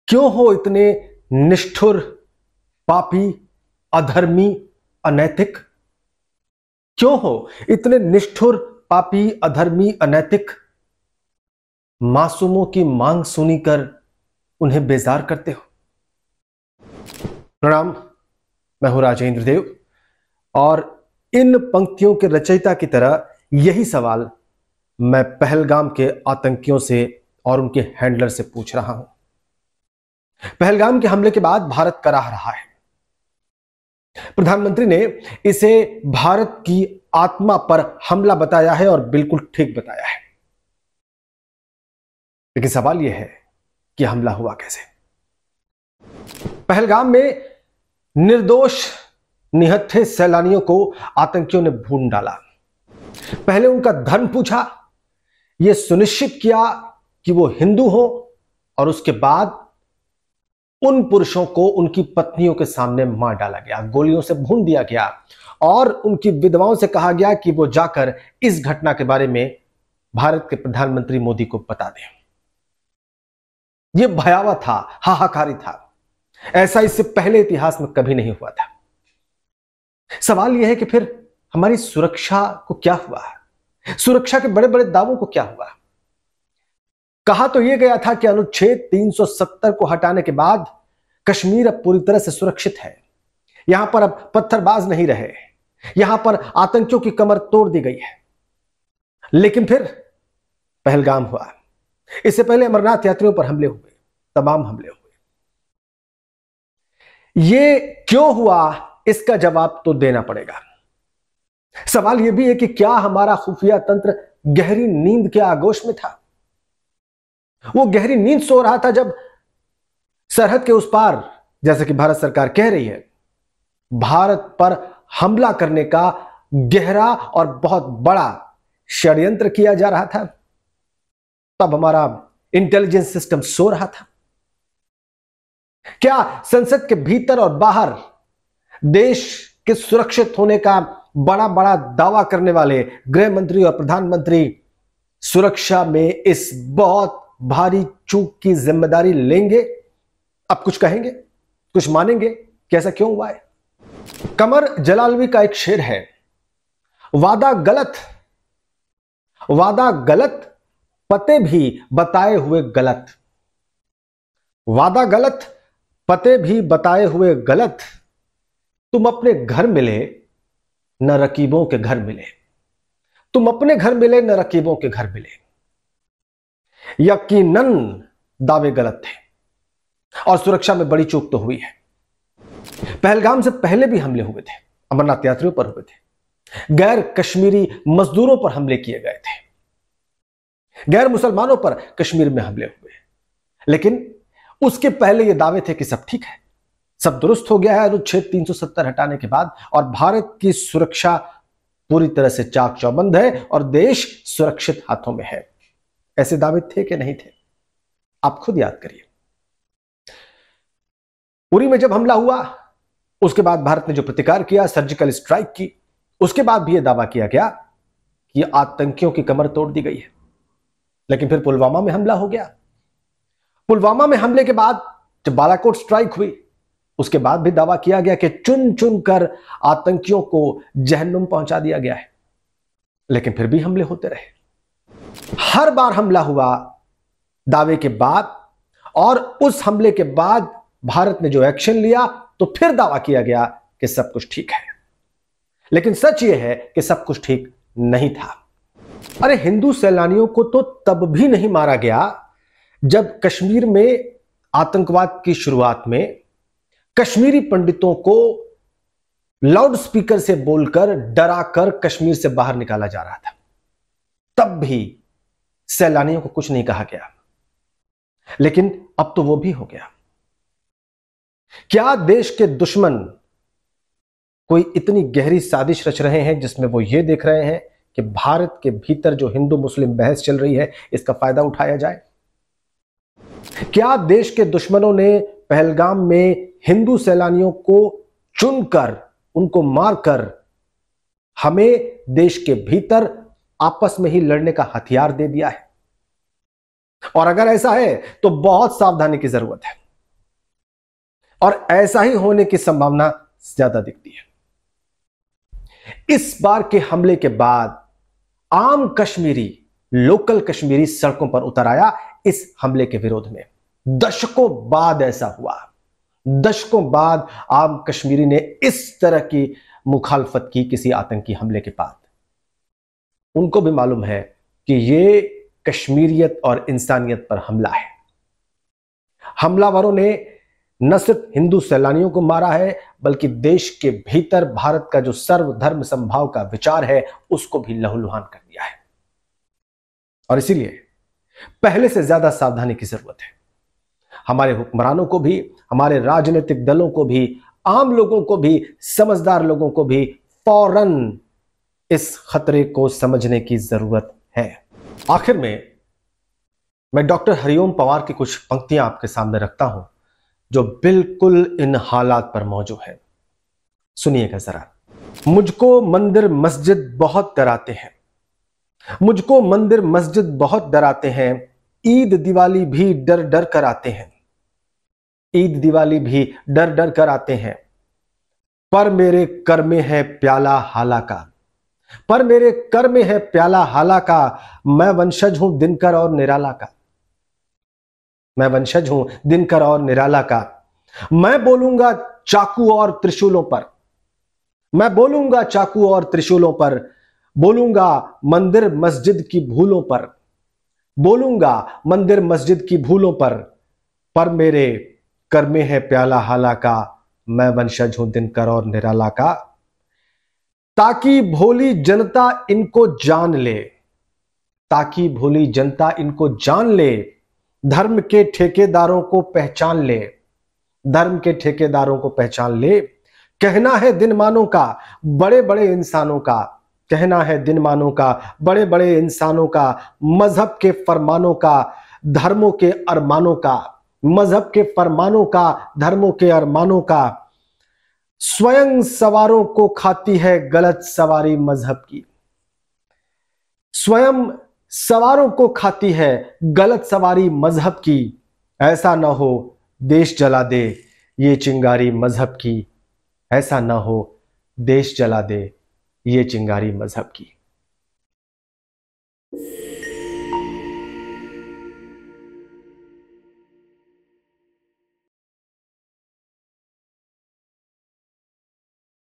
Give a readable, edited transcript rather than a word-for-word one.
क्यों हो इतने निष्ठुर, पापी, अधर्मी, अनैतिक? क्यों हो इतने निष्ठुर, पापी, अधर्मी, अनैतिक? मासूमों की मांग सुनीकर उन्हें बेजार करते हो। प्रणाम, मैं हूं राजेंद्र देव और इन पंक्तियों के रचयिता की तरह यही सवाल मैं पहलगाम के आतंकियों से और उनके हैंडलर से पूछ रहा हूं। पहलगाम के हमले के बाद भारत कराह रहा है। प्रधानमंत्री ने इसे भारत की आत्मा पर हमला बताया है और बिल्कुल ठीक बताया है। लेकिन सवाल यह है कि हमला हुआ कैसे? पहलगाम में निर्दोष निहत्थे सैलानियों को आतंकियों ने भून डाला। पहले उनका धर्म पूछा, यह सुनिश्चित किया कि वो हिंदू हो और उसके बाद उन पुरुषों को उनकी पत्नियों के सामने मार डाला गया, गोलियों से भून दिया गया और उनकी विधवाओं से कहा गया कि वो जाकर इस घटना के बारे में भारत के प्रधानमंत्री मोदी को बता दें। यह भयावह था, हाहाकारी था। ऐसा इससे पहले इतिहास में कभी नहीं हुआ था। सवाल यह है कि फिर हमारी सुरक्षा को क्या हुआ? सुरक्षा के बड़े बड़े दावों को क्या हुआ? कहा तो यह गया था कि अनुच्छेद 370 को हटाने के बाद कश्मीर अब पूरी तरह से सुरक्षित है। यहां पर अब पत्थरबाज नहीं रहे, यहां पर आतंकियों की कमर तोड़ दी गई है। लेकिन फिर पहलगाम हुआ। इससे पहले अमरनाथ यात्रियों पर हमले हुए, तमाम हमले हुए। यह क्यों हुआ, इसका जवाब तो देना पड़ेगा। सवाल यह भी है कि क्या हमारा खुफिया तंत्र गहरी नींद के आगोश में था? वो गहरी नींद सो रहा था जब सरहद के उस पार, जैसे कि भारत सरकार कह रही है, भारत पर हमला करने का गहरा और बहुत बड़ा षड्यंत्र किया जा रहा था। तब हमारा इंटेलिजेंस सिस्टम सो रहा था। क्या संसद के भीतर और बाहर देश के सुरक्षित होने का बड़ा बड़ा दावा करने वाले गृह मंत्री और प्रधानमंत्री सुरक्षा में इस बहुत भारी चूक की जिम्मेदारी लेंगे? अब कुछ कहेंगे, कुछ मानेंगे कि ऐसा क्यों हुआ है? कमर जलालवी का एक शेर है, वादा गलत पते भी बताए हुए गलत। वादा गलत, पते भी बताए हुए गलत। तुम अपने घर मिले न रकीबों के घर मिले। तुम अपने घर मिले न रकीबों के घर मिले। यकीनन दावे गलत थे और सुरक्षा में बड़ी चूक तो हुई है। पहलगाम से पहले भी हमले हुए थे, अमरनाथ यात्रियों पर हुए थे, गैर कश्मीरी मजदूरों पर हमले किए गए थे, गैर मुसलमानों पर कश्मीर में हमले हुए। लेकिन उसके पहले यह दावे थे कि सब ठीक है, सब दुरुस्त हो गया है अनुच्छेद 370 हटाने के बाद और भारत की सुरक्षा पूरी तरह से चाक चौबंद है और देश सुरक्षित हाथों में है। ऐसे दावे थे कि नहीं थे? आप खुद याद करिए। उरी में जब हमला हुआ, उसके बाद भारत ने जो प्रतिकार किया, सर्जिकल स्ट्राइक की, उसके बाद भी यह दावा किया गया कि आतंकियों की कमर तोड़ दी गई है। लेकिन फिर पुलवामा में हमला हो गया। पुलवामा में हमले के बाद जब बालाकोट स्ट्राइक हुई, उसके बाद भी दावा किया गया कि चुन चुन कर आतंकियों को जहन्नुम पहुंचा दिया गया है। लेकिन फिर भी हमले होते रहे। हर बार हमला हुआ दावे के बाद और उस हमले के बाद भारत ने जो एक्शन लिया तो फिर दावा किया गया कि सब कुछ ठीक है। लेकिन सच यह है कि सब कुछ ठीक नहीं था। अरे हिंदू सैलानियों को तो तब भी नहीं मारा गया जब कश्मीर में आतंकवाद की शुरुआत में कश्मीरी पंडितों को लाउड स्पीकर से बोलकर डराकर कश्मीर से बाहर निकाला जा रहा था। तब भी सैलानियों को कुछ नहीं कहा गया। लेकिन अब तो वो भी हो गया। क्या देश के दुश्मन कोई इतनी गहरी साजिश रच रहे हैं जिसमें वो ये देख रहे हैं कि भारत के भीतर जो हिंदू मुस्लिम बहस चल रही है इसका फायदा उठाया जाए? क्या देश के दुश्मनों ने पहलगाम में हिंदू सैलानियों को चुनकर, उनको मारकर हमें देश के भीतर आपस में ही लड़ने का हथियार दे दिया है? और अगर ऐसा है तो बहुत सावधानी की जरूरत है। और ऐसा ही होने की संभावना ज्यादा दिखती है। इस बार के हमले के बाद आम कश्मीरी, लोकल कश्मीरी सड़कों पर उतर आया इस हमले के विरोध में। दशकों बाद ऐसा हुआ, दशकों बाद आम कश्मीरी ने इस तरह की मुखालफत की किसी आतंकी हमले के बाद। उनको भी मालूम है कि ये कश्मीरियत और इंसानियत पर हमला है। हमलावरों ने न सिर्फ हिंदू सैलानियों को मारा है, बल्कि देश के भीतर भारत का जो सर्वधर्म समभाव का विचार है उसको भी लहूलुहान कर दिया है। और इसीलिए पहले से ज्यादा सावधानी की जरूरत है। हमारे हुक्मरानों को भी, हमारे राजनीतिक दलों को भी, आम लोगों को भी, समझदार लोगों को भी फौरन इस खतरे को समझने की जरूरत है। आखिर में मैं डॉक्टर हरिओम पंवार की कुछ पंक्तियां आपके सामने रखता हूं जो बिल्कुल इन हालात पर मौजूद है। सुनिएगा जरा। मुझको मंदिर मस्जिद बहुत डराते हैं, मुझको मंदिर मस्जिद बहुत डराते हैं, ईद दिवाली भी डर डर कर आते हैं, ईद दिवाली भी डर डर कर आते हैं, पर मेरे कर में है प्याला हाला का, पर मेरे कर में है प्याला हाला का, मैं वंशज हूं दिनकर और निराला का, मैं वंशज हूं दिनकर और निराला का। मैं बोलूंगा चाकू और त्रिशूलों पर, मैं बोलूंगा चाकू और त्रिशूलों पर, बोलूंगा मंदिर मस्जिद की भूलों पर, बोलूंगा मंदिर मस्जिद की भूलों पर मेरे कर में है प्याला हाला का, मैं वंशज हूं दिनकर और निराला का। ताकि भोली जनता इनको जान ले, ताकि भोली जनता इनको जान ले, धर्म के ठेकेदारों को पहचान ले, धर्म के ठेकेदारों को पहचान ले। कहना है दिनमानों का, बड़े बड़े इंसानों का, कहना है दिनमानों का, बड़े बड़े इंसानों का, मजहब के फरमानों का, धर्मों के अरमानों का, मजहब के फरमानों का, धर्मों के अरमानों का। स्वयं सवारों को खाती है गलत सवारी मजहब की, स्वयं सवारों को खाती है गलत सवारी मजहब की। ऐसा ना हो देश जला दे ये चिंगारी मजहब की, ऐसा ना हो देश जला दे ये चिंगारी मजहब की।